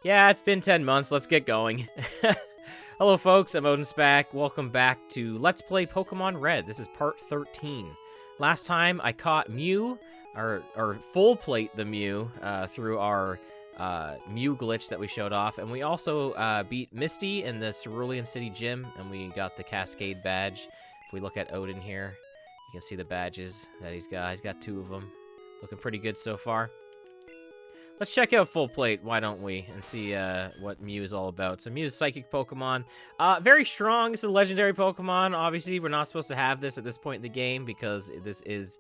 Yeah, it's been 10 months. Let's get going. Hello, folks. I'm OdinSpack. Welcome back to Let's Play Pokemon Red. This is part 13. Last time I caught Mew, or FullPlate the Mew, through our Mew glitch that we showed off. And we also beat Misty in the Cerulean City Gym, and we got the Cascade badge. If we look at Odin here, you can see the badges that he's got. He's got 2 of them. Looking pretty good so far. Let's check out FullPlate, why don't we, and see what Mew is all about. So Mew is Psychic Pokemon. Very strong. This is a legendary Pokemon. Obviously, we're not supposed to have this at this point in the game because this is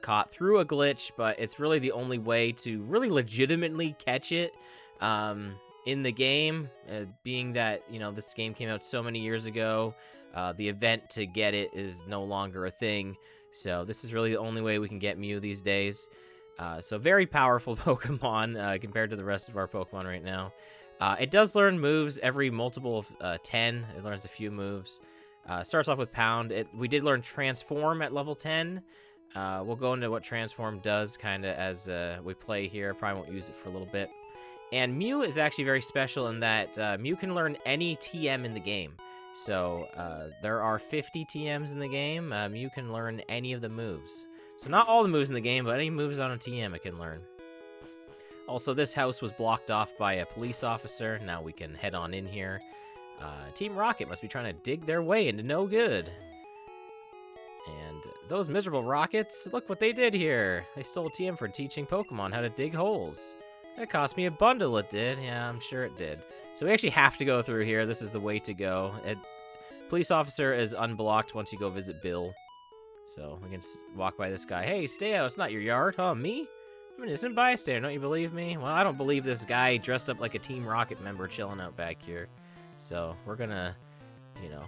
caught through a glitch, but it's really the only way to really legitimately catch it in the game, being that, you know, this game came out so many years ago. The event to get it is no longer a thing, so this is really the only way we can get Mew these days. So very powerful Pokemon compared to the rest of our Pokemon right now. It does learn moves every multiple of 10. It learns a few moves. Starts off with Pound. We did learn Transform at level 10. We'll go into what Transform does kind of as we play here. Probably won't use it for a little bit. And Mew is actually very special in that Mew can learn any TM in the game. So there are 50 TMs in the game. Mew can learn any of the moves. So not all the moves in the game, but any moves on a TM it can learn. Also, this house was blocked off by a police officer. Now we can head on in here. Team Rocket must be trying to dig their way into no good. And those miserable Rockets, look what they did here. They stole TM for teaching Pokemon how to dig holes. That cost me a bundle, it did. Yeah, I'm sure it did. So we actually have to go through here. This is the way to go. Police officer is unblocked once you go visit Bill. So we can walk by this guy. Hey, stay out. It's not your yard. Huh, me? I'm an innocent bystander. Don't you believe me? Well, I don't believe this guy dressed up like a Team Rocket member chilling out back here. So we're gonna, you know,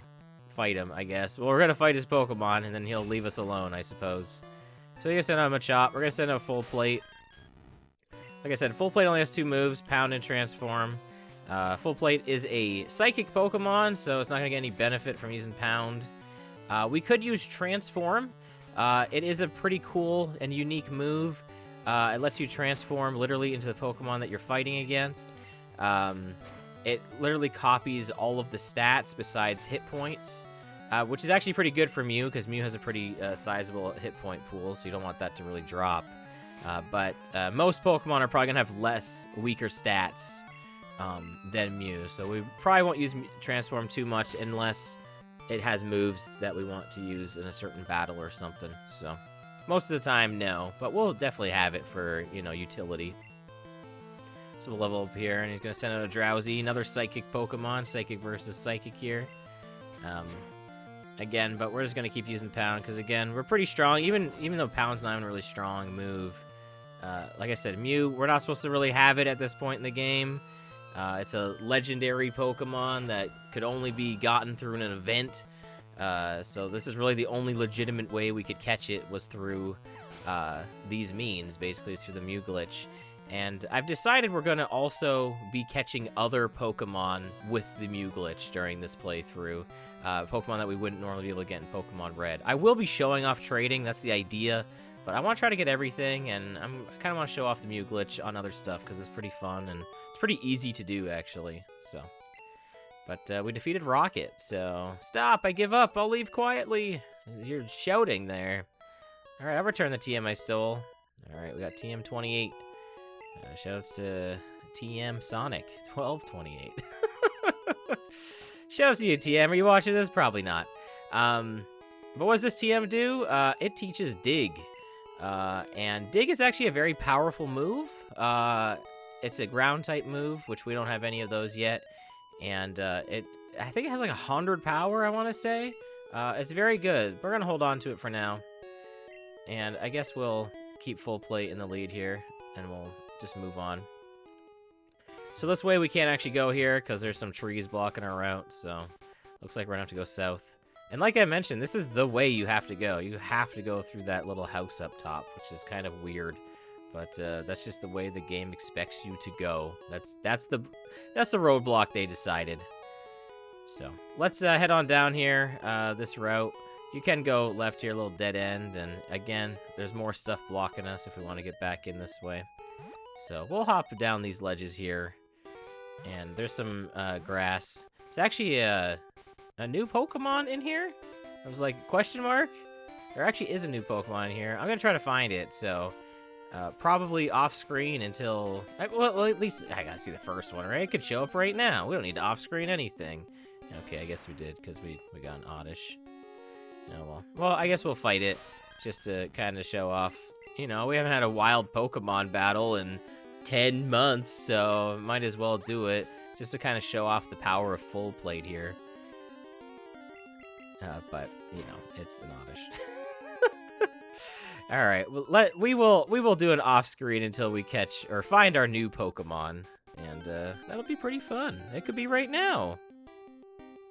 fight him, I guess. Well, we're gonna fight his Pokemon, and then he'll leave us alone, I suppose. So you're gonna send out Machop. We're gonna send out FullPlate. Like I said, FullPlate only has 2 moves, Pound and Transform. FullPlate is a Psychic Pokemon, so it's not gonna get any benefit from using Pound. We could use Transform. It is a pretty cool and unique move. It lets you transform literally into the Pokemon that you're fighting against. It literally copies all of the stats besides hit points, which is actually pretty good for Mew because Mew has a pretty sizable hit point pool, so you don't want that to really drop. But most Pokemon are probably going to have weaker stats than Mew, so we probably won't use Transform too much unless it has moves that we want to use in a certain battle or something. So most of the time, no, but we'll definitely have it for, you know, utility. So we'll level up here, and he's going to send out a Drowsy, another Psychic Pokemon, Psychic versus Psychic here. Again, but we're just going to keep using Pound, because again, we're pretty strong, even though Pound's not even a really strong move. Like I said, Mew, we're not supposed to really have it at this point in the game. It's a legendary Pokemon that could only be gotten through an event. So this is really the only legitimate way we could catch it was through these means, basically, it's through the Mew glitch. And I've decided we're going to also be catching other Pokemon with the Mew glitch during this playthrough. Pokemon that we wouldn't normally be able to get in Pokemon Red. I will be showing off trading, that's the idea. But I want to try to get everything, and I kind of want to show off the Mew glitch on other stuff because it's pretty fun and pretty easy to do, actually. So, but we defeated Rocket, so stop, I give up, I'll leave quietly. You're shouting there. Alright, I'll return the TM I stole. Alright, we got TM 28. Shoutouts to TM Sonic 1228. Shoutouts to you, TM. Are you watching this? Probably not. But what does this TM do? It teaches Dig. And Dig is actually a very powerful move. It's a ground type move, which we don't have any of those yet. And I think it has like 100 power, I want to say. It's very good. We're going to hold on to it for now. And I guess we'll keep FullPlate in the lead here, and we'll just move on. So this way we can't actually go here because there's some trees blocking our route. So looks like we're going to have to go south. And like I mentioned, this is the way you have to go. You have to go through that little house up top, which is kind of weird. But that's just the way the game expects you to go. That's the roadblock they decided. So let's head on down here, this route. You can go left here, a little dead end, and again, there's more stuff blocking us if we want to get back in this way. So we'll hop down these ledges here, And there's some grass. It's actually a new Pokemon in here. I was like, question mark? There actually is a new Pokemon in here. I'm going to try to find it, so probably off screen until... Well, at least I got to see the first one, right? It could show up right now. We don't need to off screen anything. Okay, I guess we did, because we got an Oddish. Oh, well, I guess we'll fight it, just to kind of show off. You know, we haven't had a wild Pokemon battle in 10 months, so might as well do it, just to kind of show off the power of FullPlate here. But, you know, it's an Oddish. All right, well, we will do an off-screen until we catch, or find our new Pokemon, and that'll be pretty fun. It could be right now.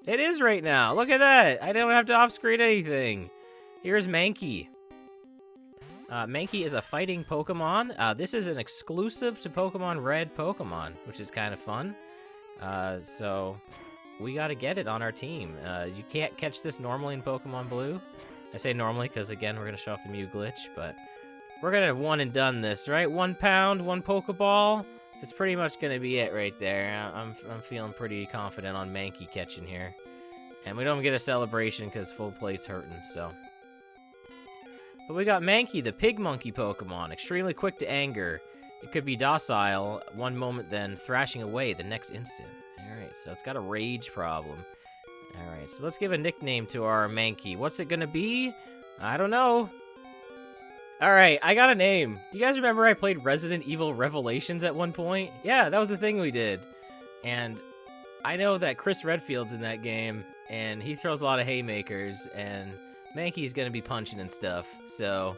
It is right now. Look at that. I don't have to off-screen anything. Here's Mankey. Mankey is a fighting Pokemon. This is an exclusive to Pokemon Red Pokemon, which is kind of fun. So we got to get it on our team. You can't catch this normally in Pokemon Blue. I say normally because, again, we're going to show off the Mew glitch, but we're going to one and done this, right? 1 pound, 1 Pokeball. It's pretty much going to be it right there. I'm feeling pretty confident on Mankey catching here. And we don't get a celebration because FullPlate's hurting, so. But we got Mankey, the pig monkey Pokemon. Extremely quick to anger. It could be docile one moment, then thrashing away the next instant. Alright, so it's got a rage problem. Alright, so let's give a nickname to our Mankey. What's it gonna be? I don't know. Alright, I got a name. Do you guys remember I played Resident Evil Revelations at one point? Yeah, that was the thing we did. And I know that Chris Redfield's in that game, and he throws a lot of haymakers, and Mankey's gonna be punching and stuff. So,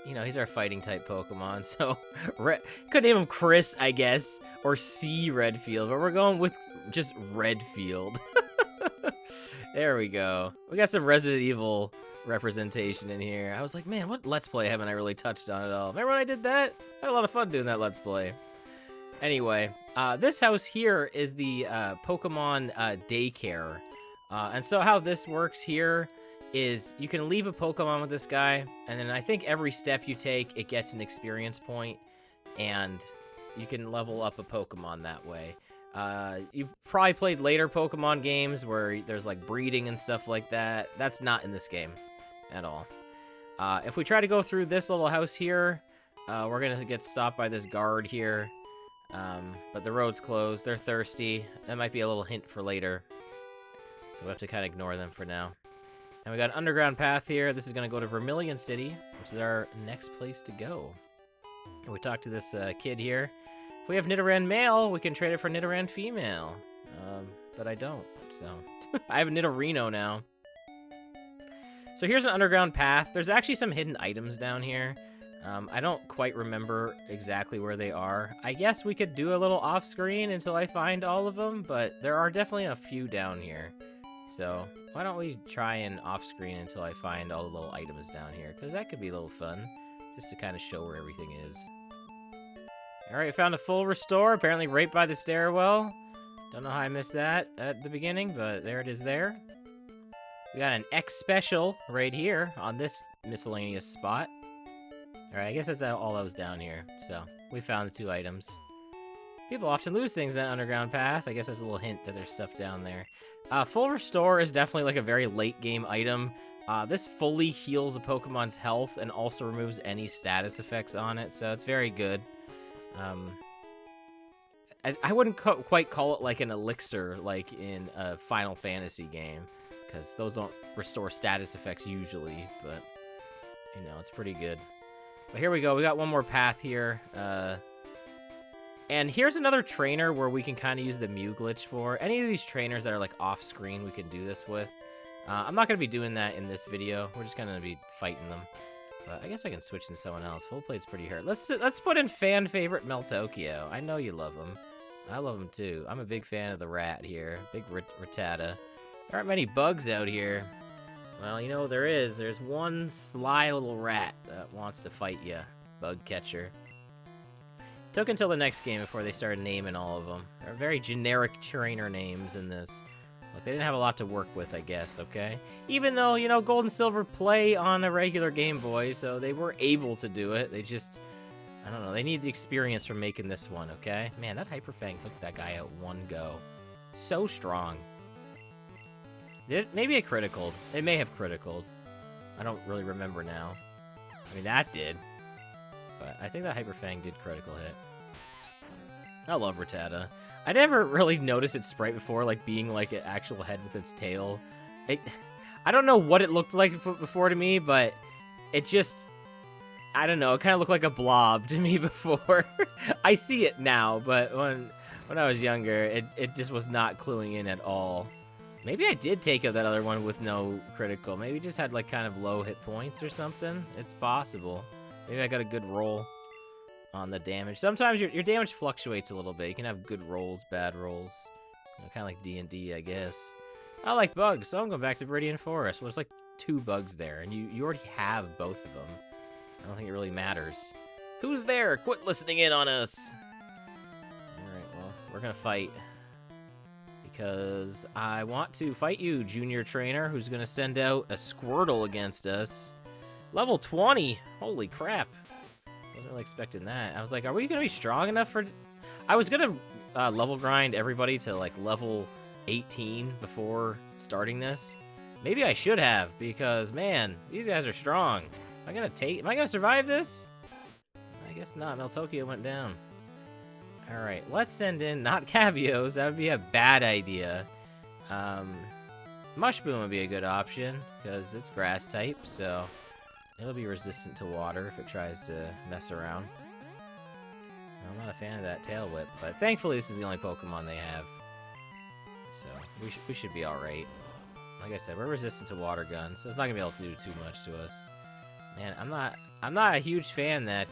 you know, he's our fighting type Pokemon, so could name him Chris, I guess, or C Redfield, but we're going with just Redfield. There we go. We got some Resident Evil representation in here. I was like, man, what Let's Play haven't I really touched on at all? Remember when I did that? I had a lot of fun doing that Let's Play. Anyway, this house here is the Pokemon daycare. And so how this works here is you can leave a Pokemon with this guy, and then I think every step you take, it gets an experience point, and you can level up a Pokemon that way. You've probably played later Pokemon games where there's like breeding and stuff like that. That's not in this game at all. If we try to go through this little house here, we're gonna get stopped by this guard here. But the road's closed. They're thirsty. That might be a little hint for later. So we have to kind of ignore them for now. And we got an underground path here. This is gonna go to Vermilion City, which is our next place to go. And we talked to this kid here. If we have Nidoran male, we can trade it for Nidoran female. But I don't, so. I have a Nidorino now. So here's an underground path. There's actually some hidden items down here. I don't quite remember exactly where they are. I guess we could do a little off-screen until I find all of them, but there are definitely a few down here. So why don't we try and off-screen until I find all the little items down here, because that could be a little fun, just to kind of show where everything is. Alright, found a full restore, apparently right by the stairwell. Don't know how I missed that at the beginning, but there it is there. We got an X special right here on this miscellaneous spot. Alright, I guess that's all that was down here. So, we found the 2 items. People often lose things in that underground path. I guess that's a little hint that there's stuff down there. Full restore is definitely like a very late game item. This fully heals a Pokemon's health and also removes any status effects on it, so it's very good. I wouldn't quite call it like an elixir like in a Final Fantasy game, because those don't restore status effects usually, but, you know, it's pretty good. But here we go, we got one more path here, and here's another trainer where we can kind of use the Mew glitch for. Any of these trainers that are like off-screen we can do this with. I'm not going to be doing that in this video, we're just going to be fighting them. But I guess I can switch into someone else. FullPlate's pretty hurt. Let's put in fan favorite Meltokio. I know you love him. I love him too. I'm a big fan of the rat here. Big Rattata. There aren't many bugs out here. Well, you know there is. There's one sly little rat that wants to fight you. Bug catcher. Took until the next game before they started naming all of them. They're very generic trainer names in this. Look, they didn't have a lot to work with, I guess, okay? Even though, you know, Gold and Silver play on a regular Game Boy, so they were able to do it. They just I don't know. They need the experience from making this one, okay? Man, that Hyper Fang took that guy out one go. So strong. Maybe it criticaled. It may have criticaled. I don't really remember now. I mean, that did. But I think that Hyper Fang did critical hit. I love Rattata. I never really noticed its sprite before, like being like an actual head with its tail. I don't know what it looked like before to me, but it just... I don't know, it kind of looked like a blob to me before. I see it now, but when I was younger, it just was not cluing in at all. Maybe I did take out that other one with no critical. Maybe it just had like kind of low hit points or something. It's possible. Maybe I got a good roll on the damage. Sometimes your damage fluctuates a little bit. You can have good rolls, bad rolls. You know, kind of like D&D, I guess. I like bugs, so I'm going back to Viridian Forest. Well, there's like 2 bugs there, and you already have both of them. I don't think it really matters. Who's there? Quit listening in on us. Alright, well, we're gonna fight. Because I want to fight you, Junior Trainer, who's gonna send out a Squirtle against us. Level 20! Holy crap. Wasn't really expecting that. I was like, are we gonna be strong enough for... I was gonna level grind everybody to, like, level 18 before starting this. Maybe I should have, because, man, these guys are strong. Am I gonna survive this? I guess not. Meltokio went down. Alright, let's send in not Cavios. That would be a bad idea. Mushboom would be a good option, because it's grass type, so it'll be resistant to water if it tries to mess around. I'm not a fan of that Tail Whip, but thankfully this is the only Pokemon they have. So we should be alright. Like I said, we're resistant to Water Gun, so it's not gonna be able to do too much to us. Man, I'm not a huge fan that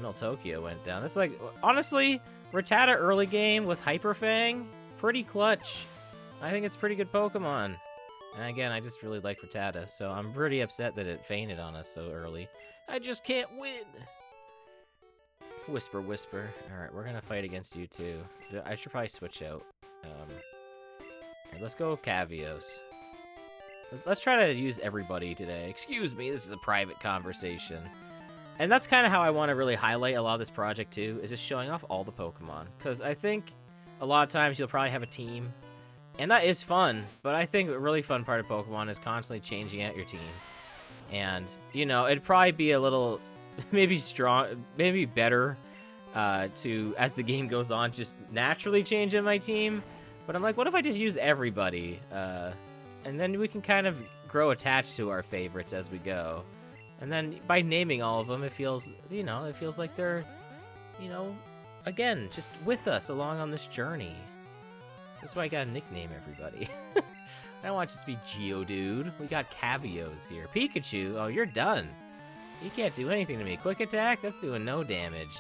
Meltokio went down. That's like, honestly, Rattata early game with Hyper Fang, pretty clutch. I think it's pretty good Pokemon. And again, I just really like Rattata, so I'm pretty upset that it fainted on us so early. I just can't win. Whisper, whisper. Alright, we're gonna fight against you too. I should probably switch out. Here, let's go Cavios. Let's try to use everybody today. Excuse me, this is a private conversation. And that's kind of how I want to really highlight a lot of this project too, is just showing off all the Pokemon. Because I think a lot of times you'll probably have a team, and that is fun, but I think a really fun part of Pokemon is constantly changing out your team. And, you know, it'd probably be a little, maybe better to, as the game goes on, just naturally change in my team. But I'm like, what if I just use everybody? And then we can kind of grow attached to our favorites as we go. And then by naming all of them, it feels, you know, it feels like they're, you know, again, just with us along on this journey. So that's why I gotta nickname everybody. I don't want it to just be Geodude. We got Cavios here. Pikachu, oh, you're done. You can't do anything to me. Quick attack, that's doing no damage.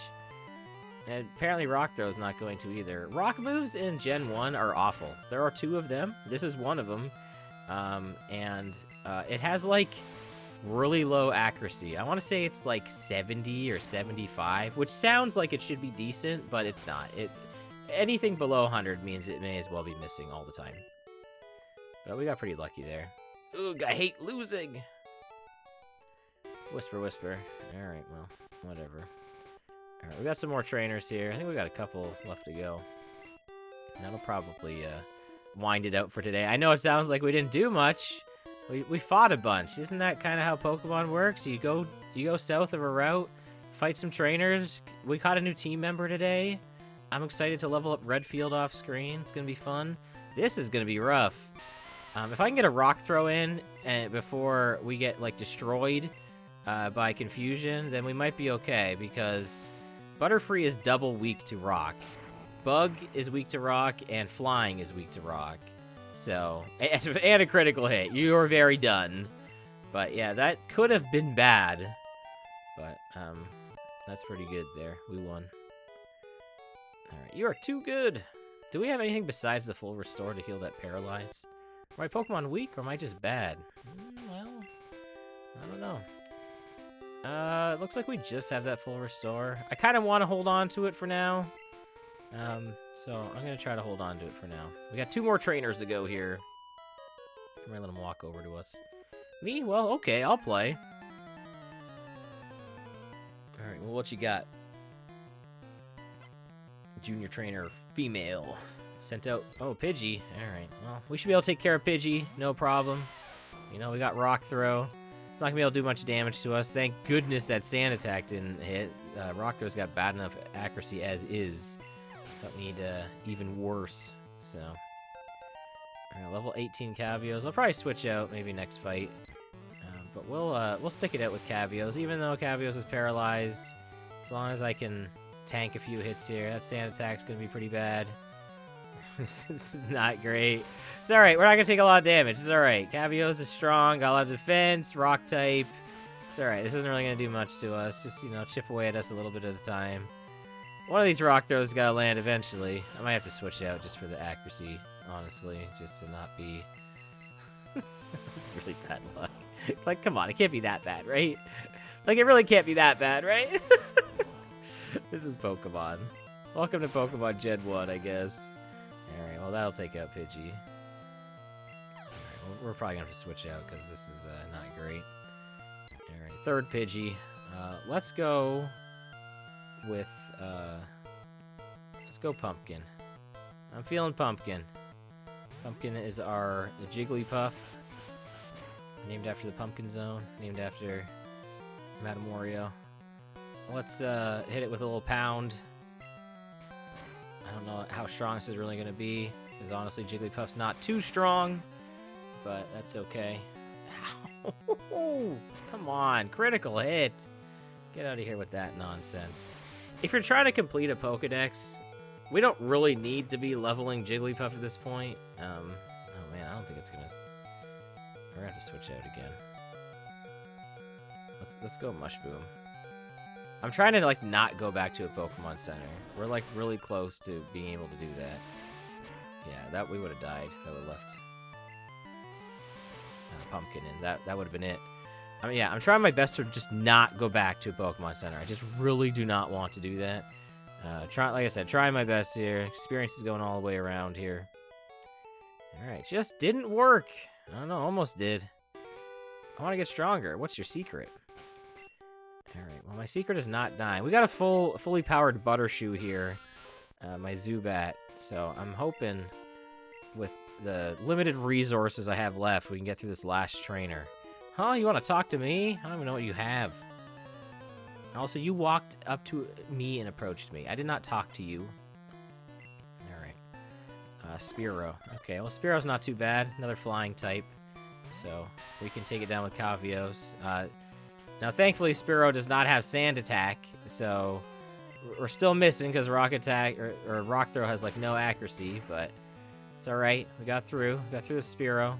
And apparently Rock Throw's not going to either. Rock moves in Gen 1 are awful. There are 2 of them. This is one of them. It has, like, really low accuracy. I want to say it's, like, 70 or 75, which sounds like it should be decent, but it's not. Anything below 100 means it may as well be missing all the time. But we got pretty lucky there. Ugh, I hate losing! Whisper, whisper. Alright, well, whatever. Alright, we got some more trainers here. I think we got a couple left to go. That'll probably wind it out for today. I know it sounds like we didn't do much. We fought a bunch. Isn't that kind of how Pokemon works? You go south of a route, fight some trainers. We caught a new team member today. I'm excited to level up Redfield off screen. It's gonna be fun. This is gonna be rough. If I can get a Rock Throw in before we get like destroyed by Confusion, then we might be okay, because Butterfree is double weak to Rock. Bug is weak to Rock, and Flying is weak to Rock. So, and a critical hit. You're very done. But yeah, that could have been bad. But, that's pretty good there. We won. Alright, you are too good. Do we have anything besides the full restore to heal that paralyze? Are my Pokemon weak, or am I just bad? Well, I don't know. It looks like we just have that full restore. I kind of want to hold on to it for now. So I'm going to try to hold on to it for now. We got 2 more trainers to go here. I'm going to let them walk over to us. Me? Well, okay, I'll play. Alright, well, what you got? Junior trainer, female. Sent out. Oh, Pidgey. Alright, well, we should be able to take care of Pidgey. No problem. You know, we got Rock Throw. It's not going to be able to do much damage to us. Thank goodness that Sand Attack didn't hit. Rock Throw's got bad enough accuracy as is. Don't need even worse. So, alright, level 18 Cavios. I'll probably switch out maybe next fight. But we'll stick it out with Cavios, even though Cavios is paralyzed. As long as I can tank a few hits here. That Sand Attack's going to be pretty bad. This is not great. It's alright. We're not going to take a lot of damage. It's alright. Cavios is strong. Got a lot of defense. Rock type. It's alright. This isn't really going to do much to us. Just, you know, chip away at us a little bit at a time. One of these Rock Throws got to land eventually. I might have to switch out just for the accuracy, honestly. Just to not be... This is really bad luck. Like, come on. It can't be that bad, right? Like, it really can't be that bad, right? This is Pokemon. Welcome to Pokemon Gen 1, I guess. Alright, well, that'll take out Pidgey. Alright, well, we're probably going to have to switch out because this is not great. Alright, third Pidgey. Let's go with... let's go Pumpkin. I'm feeling Pumpkin. Pumpkin is our Jigglypuff. Named after the Pumpkin Zone. Named after Matamorio. Let's hit it with a little pound. I don't know how strong this is really going to be. Because honestly, Jigglypuff's not too strong. But that's okay. Ow. Come on. Critical hit. Get out of here with that nonsense. If you're trying to complete a Pokedex, we don't really need to be leveling Jigglypuff at this point. Oh man, I don't think it's going to... We're going to have to switch out again. Let's go Mush Boom. I'm trying to, like, not go back to a Pokemon Center. We're, like, really close to being able to do that. Yeah, that we would have died if I would have left Pumpkin in. That would have been it. I mean, yeah, I'm trying my best to just not go back to a Pokemon Center. I just really do not want to do that. Like I said, trying my best here. Experience is going all the way around here. Alright, just didn't work. I don't know, almost did. I want to get stronger. What's your secret? Alright, well, my secret is not dying. We got a fully powered Buttershoe here. My Zubat. So I'm hoping with the limited resources I have left, we can get through this last trainer. Huh? You want to talk to me? I don't even know what you have. Also, you walked up to me and approached me. I did not talk to you. Alright. Spearow. Okay, well, Spearow's not too bad. Another flying type. So, we can take it down with Cavios. Now, thankfully, Spearow does not have Sand Attack, so we're still missing because Rock Attack or Rock Throw has, like, no accuracy, but it's alright. We got through. We got through the Spearow.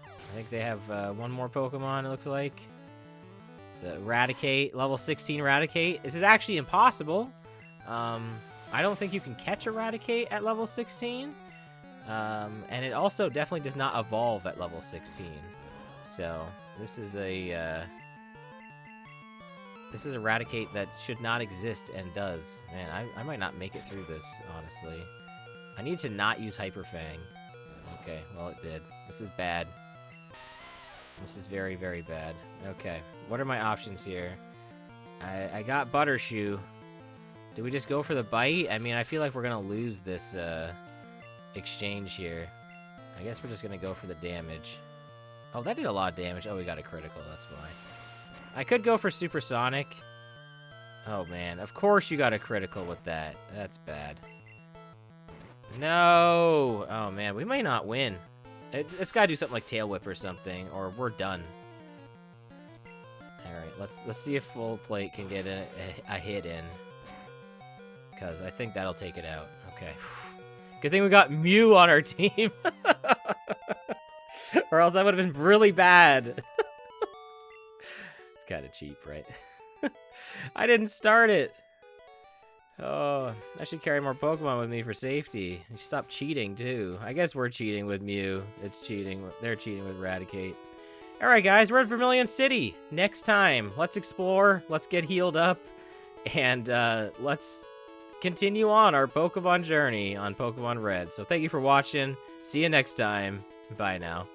I think they have one more Pokemon, it looks like. It's Raticate, level 16 Raticate. This is actually impossible. I don't think you can catch a Raticate at level 16. And it also definitely does not evolve at level 16. So, this is a Raticate that should not exist and does. Man, I might not make it through this, honestly. I need to not use Hyper Fang. Okay, well, it did. This is bad. This is very, very bad. Okay, what are my options here? I got Buttershoe. Do we just go for the bite? I mean, I feel like we're going to lose this exchange here. I guess we're just going to go for the damage. Oh, that did a lot of damage. Oh, we got a critical. That's why. I could go for Supersonic. Oh, man. Of course you got a critical with that. That's bad. No! Oh, man. We might not win. It's got to do something like Tail Whip or something, or we're done. Alright, let's see if FullPlate can get a hit in. Because I think that'll take it out. Okay. Good thing we got Mew on our team. Or else that would have been really bad. It's kind of cheap, right? I didn't start it. Oh, I should carry more Pokemon with me for safety. You should stop cheating, too. I guess we're cheating with Mew. It's cheating. They're cheating with Raticate. Alright, guys, we're in Vermilion City. Next time, let's explore, let's get healed up, and let's continue on our Pokemon journey on Pokemon Red. So thank you for watching. See you next time. Bye now.